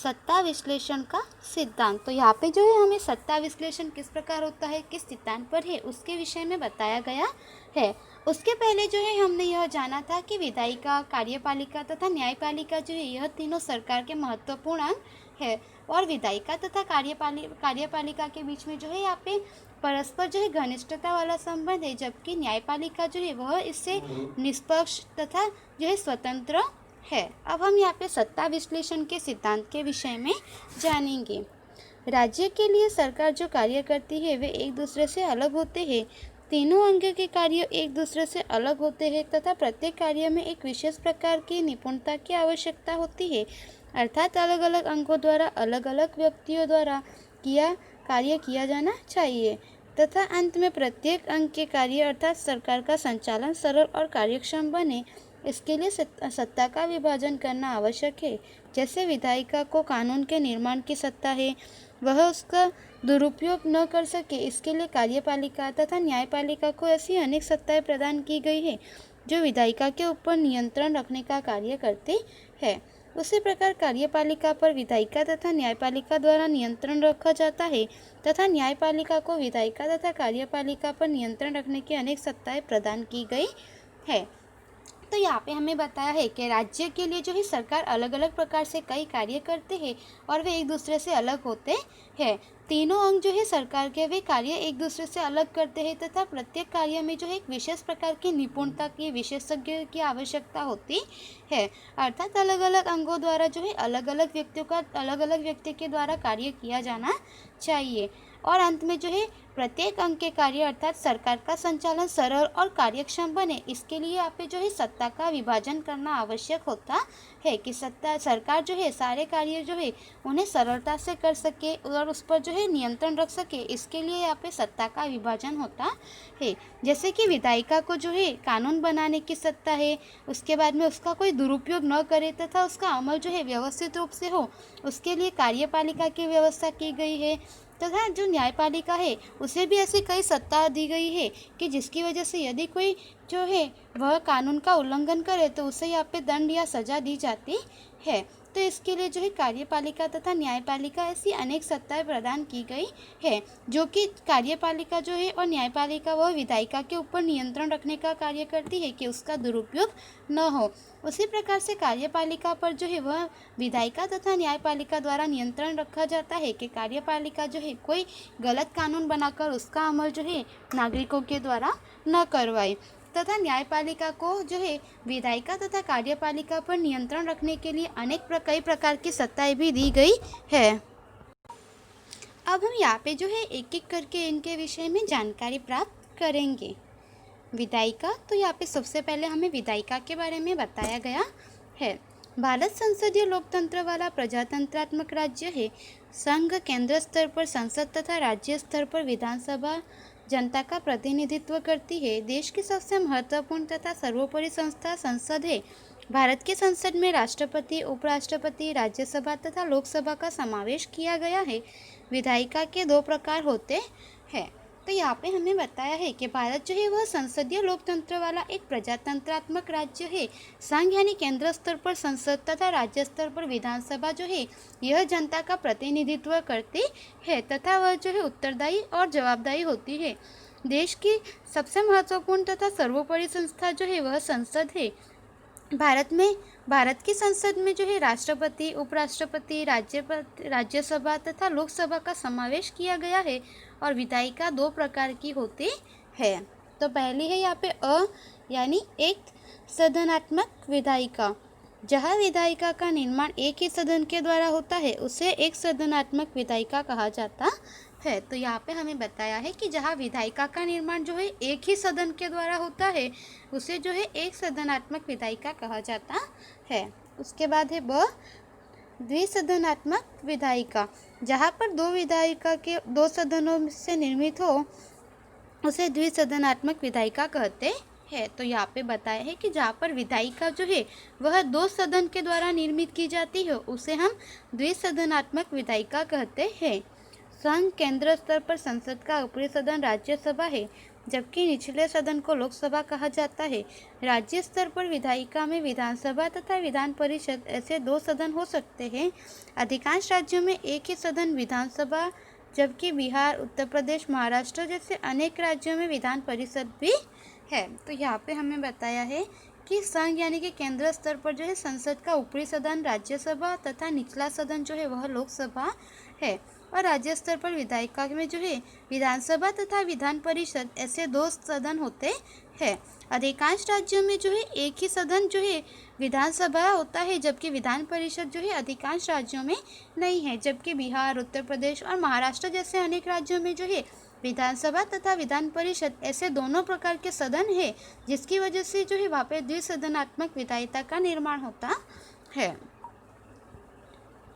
सत्ता विश्लेषण का सिद्धांत। तो यहाँ पे जो है हमें सत्ता विश्लेषण किस प्रकार होता है, किस सिद्धांत पर है, उसके विषय में बताया गया है। उसके पहले जो है हमने यह जाना था कि विधायिका, कार्यपालिका तथा न्यायपालिका जो है यह तीनों सरकार के महत्वपूर्ण अंग है। और विधायिका तथा कार्यपालिका के बीच में जो है यहाँ पे परस्पर जो है घनिष्ठता वाला संबंध है, जबकि न्यायपालिका जो है वह इससे निष्पक्ष तथा जो है स्वतंत्र है। अब हम यहाँ पे सत्ता विश्लेषण के सिद्धांत के विषय में जानेंगे। राज्य के लिए सरकार जो कार्य करती है वे एक दूसरे से अलग होते हैं। तीनों अंग के कार्य एक दूसरे से अलग होते हैं तथा प्रत्येक कार्य में एक विशेष प्रकार की निपुणता की आवश्यकता होती है, अर्थात अलग अलग अंगों द्वारा अलग अलग व्यक्तियों द्वारा कार्य किया जाना चाहिए तथा अंत में प्रत्येक अंग के कार्य अर्थात सरकार का संचालन सरल और कार्यक्षम बने, इसके लिए सत्ता का विभाजन करना आवश्यक है। जैसे विधायिका को कानून के निर्माण की सत्ता है, वह उसका दुरुपयोग न कर सके, इसके लिए कार्यपालिका तथा न्यायपालिका को ऐसी अनेक सत्ताएं प्रदान की गई है जो विधायिका के ऊपर नियंत्रण रखने का कार्य करती है। उसी प्रकार कार्यपालिका पर विधायिका तथा न्यायपालिका द्वारा नियंत्रण रखा जाता है तथा न्यायपालिका को विधायिका तथा कार्यपालिका पर नियंत्रण रखने की अनेक सत्ताएं प्रदान की गई है। तो यहाँ पे हमें बताया है कि राज्य के लिए जो है सरकार अलग अलग प्रकार से कई कार्य करते हैं और वे एक दूसरे से अलग होते हैं। तीनों अंग जो है सरकार के वे कार्य एक दूसरे से अलग करते हैं तथा प्रत्येक कार्य में जो है एक विशेष प्रकार की निपुणता की, विशेषज्ञ की आवश्यकता होती है, अर्थात अलग अलग अंगों द्वारा जो है अलग अलग व्यक्ति के द्वारा कार्य किया जाना चाहिए। और अंत में जो है प्रत्येक अंग के कार्य अर्थात सरकार का संचालन सरल और कार्यक्षम बने, इसके लिए यहाँ पे जो है सत्ता का विभाजन करना आवश्यक होता है कि सरकार जो है सारे कार्य जो है उन्हें सरलता से कर सके और उस पर जो है नियंत्रण रख सके, इसके लिए यहाँ पे सत्ता का विभाजन होता है। जैसे कि विधायिका को जो है कानून बनाने की सत्ता है, उसके बाद में उसका कोई दुरुपयोग न करे तथा उसका अमल जो है व्यवस्थित रूप से हो, उसके लिए कार्यपालिका की व्यवस्था की गई है तथा जो न्यायपालिका है उसे भी ऐसी कई सत्ता दी गई है कि जिसकी वजह से यदि कोई जो है वह कानून का उल्लंघन करे तो उसे यहाँ पे दंड या सजा दी जाती है। तो इसके लिए जो है कार्यपालिका तथा न्यायपालिका ऐसी अनेक सत्ताएं प्रदान की गई है, जो कि कार्यपालिका जो है और न्यायपालिका वह विधायिका के ऊपर नियंत्रण रखने का कार्य करती है कि उसका दुरुपयोग न हो। उसी प्रकार से कार्यपालिका पर जो है वह विधायिका तथा न्यायपालिका द्वारा नियंत्रण रखा जाता है कि कार्यपालिका जो है कोई गलत कानून बनाकर उसका अमल जो है नागरिकों के द्वारा न करवाए तथा न्यायपालिका को जो है विधायिका तथा कार्यपालिका पर नियंत्रण रखने के लिए कई प्रकार की सत्ताएं भी दी गई है। अब हम यहाँ पे जो है एक एक करके इनके विषय में जानकारी प्राप्त करेंगे। विधायिका, तो यहाँ पे सबसे पहले हमें विधायिका के बारे में बताया गया है। भारत संसदीय लोकतंत्र वाला प्रजातंत्रात्मक राज्य है। संघ केंद्र स्तर पर संसद तथा राज्य स्तर पर विधानसभा जनता का प्रतिनिधित्व करती है। देश की सबसे महत्वपूर्ण तथा सर्वोपरि संस्था संसद है। भारत की संसद में राष्ट्रपति, उपराष्ट्रपति, राज्यसभा तथा लोकसभा का समावेश किया गया है। विधायिका के दो प्रकार होते हैं। तो यहाँ पे हमें बताया है कि भारत जो है वह संसदीय लोकतंत्र वाला एक प्रजातंत्रात्मक राज्य है। संघ यानी केंद्र स्तर पर संसद तथा राज्य स्तर पर विधानसभा जो है यह जनता का प्रतिनिधित्व करती है तथा वह जो है उत्तरदायी और जवाबदारी होती है। देश की सबसे महत्वपूर्ण तथा सर्वोपरि संस्था जो है वह संसद है। भारत की संसद में जो है राष्ट्रपति, उपराष्ट्रपति, राज्यसभा तथा लोकसभा का समावेश किया गया है और विधायिका दो प्रकार की होती है। तो पहली है यहाँ पे यानी एक सदनात्मक विधायिका। जहाँ विधायिका का निर्माण एक ही सदन के द्वारा होता है उसे एक सदनात्मक विधायिका कहा जाता है। तो यहाँ पे हमें बताया है कि जहाँ विधायिका का निर्माण जो है एक ही सदन के द्वारा होता है उसे जो है एक सदनात्मक विधायिका कहा जाता है। उसके बाद है द्विसदनात्मक विधायिका। जहाँ पर दो विधायिका के दो सदनों से निर्मित हो उसे द्विसदनात्मक विधायिका कहते है। तो यहाँ पे बताया है कि जहाँ पर विधायिका जो है वह दो सदन के द्वारा निर्मित की जाती है उसे हम द्विसदनात्मक विधायिका कहते हैं। संघ केंद्र स्तर पर संसद का ऊपरी सदन राज्यसभा है। जबकि निचले सदन को लोकसभा कहा जाता है। राज्य स्तर पर विधायिका में विधानसभा तथा विधान परिषद ऐसे दो सदन हो सकते हैं। अधिकांश राज्यों में एक ही सदन विधानसभा, जबकि बिहार, उत्तर प्रदेश, महाराष्ट्र जैसे अनेक राज्यों में विधान परिषद भी है। तो यहाँ पे हमें बताया है कि संघ यानी कि केंद्र स्तर पर जो है संसद का ऊपरी सदन राज्यसभा तथा निचला सदन जो है वह लोकसभा है, और राज्य स्तर पर विधायिका में जो है विधानसभा तथा विधान परिषद ऐसे दो सदन होते हैं। अधिकांश राज्यों में जो है एक ही सदन जो है विधानसभा होता है, जबकि विधान परिषद जो है अधिकांश राज्यों में नहीं है। जबकि बिहार, उत्तर प्रदेश और महाराष्ट्र जैसे अनेक राज्यों में जो है विधानसभा तथा विधान परिषद ऐसे दोनों प्रकार के सदन है, जिसकी वजह से जो है वहाँ पे द्विसदनात्मक विधायिका का निर्माण होता है।